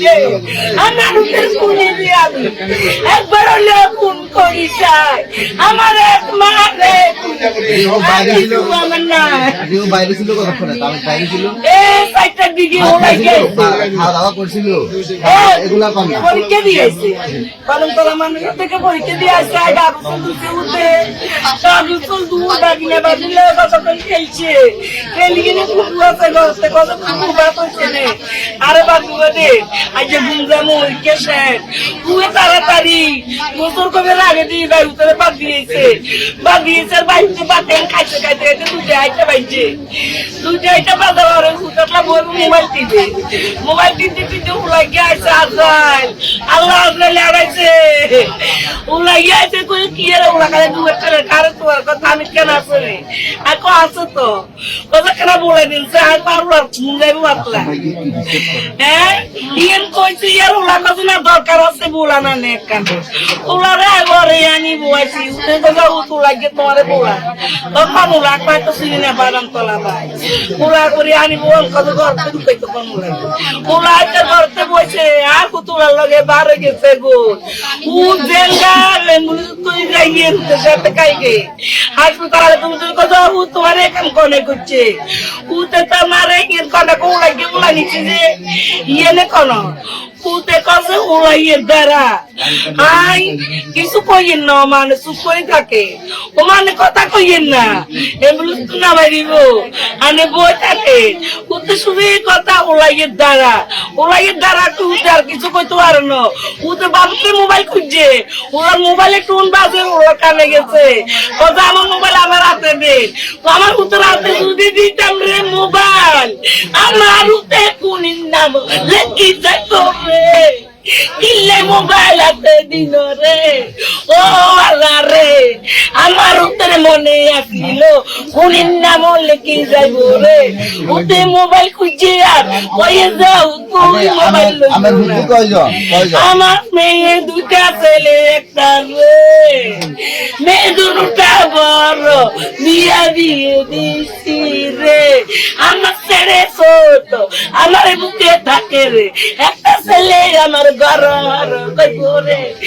রে আমার উঠে শুনি দিয়ে আমি একবার হলে খুন করি চাই আমার এক মা রে আমার না বাইরে ছিল কতক্ষণে বাইরে ছিল চারটার দিকে ওলাই গেছে খাওয়া দাওয়া করছিল এগুলা কম না পরীক্ষা দিয়েছে কলমতলা মানুষের থেকে পরীক্ষা দিয়ে আসছে গাবুসল দুধে উঠে গাবুসল দুধ বাগিনা বাজিলে কতক্ষণ খেলছে খেলিয়ে খুব আছে গরতে কত খুব বাপ হচ্ছে নে আরে বাবু দে আজ গুঞ্জা মরিকে শেষ তুই তাড়াতাড়ি গোসল কবে আগে দিয়ে গায়ে উতরে বাদ দিয়েছে বাইরে বাতেন খাইতে খাইতে খাইতে দুধে আইটা বাইছে দুধে আইটা বাজার আর উঠলা বই মোবাইল টিপতে উলাই গিয়ে আসছে আজাল আল্লাহ আজরাইল আড়াইছে উলাই গিয়ে আসছে কই কি এর উলা কালে দুয়ের করে কারে তোর কথা আমি কেন আসলে আর কো আছে তো কথা কেন বলে দিনছে আর পারলা মুঙ্গাই বাতলা হ্যাঁ ইয়েন কইছে এর উলা কথা না দরকার আছে বলা না নে কান উলা রে ঘরে আনি বইছি উঠে তো উলা গিয়ে তোমারে বলা তখন উলা কয় তো চিনি না বাদাম তলা ভাই উলা করে আনি বল কত করতে কইতো কোন উলা আইতে করতে বসে আর কুতুলার লগে বারে গেছে গো উ জেলগা লেঙ্গুলি তুই যাইয়ে যেতে কাইগে হাসপাতালে তুমি কথা উ তোমারে কাম কোনে করছে উতে তো মারে ইন কোনে কোলা গিলা নিচে যে ইয়েনে কোন উতে কসে উলাইয়ে দাঁড়া আই কিছু কইেন না মানে চুপ করে থাকে ও মানে কথা কইেন না এমবুলেন্স তো না মারিব আনে বই থাকে উতে শুধু কথা উলাইয়ে দাঁড়া তুই আর কিছু কইতে পারো না উতে বাবুকে মোবাইল খুঁজছে ওর মোবাইলে টোন বাজে ওর কানে গেছে কথা আমার মোবাইল আমার হাতে দে আমার উত্তর হাতে যদি দিতাম রে মোবাইল আমার উতে কোনির নাম লেখি যাইতো রে কিলে মোবাইল হাতে দিল রে ও আল্লাহ রে আমার উত্তরে মনে আসিল কোনির নাম লেখি যাইব রে উতে মোবাইল খুঁজে আর কয়ে যাও তুমি মোবাইল আমার মেয়ে দুটা ছেলে একটা রে মেয়ে দুটা বড় বিয়া দিয়ে দিছি রে আমার ছেলে ছোট আমার বুকে থাকে রে একটা ছেলে আমার ঘর কইব রে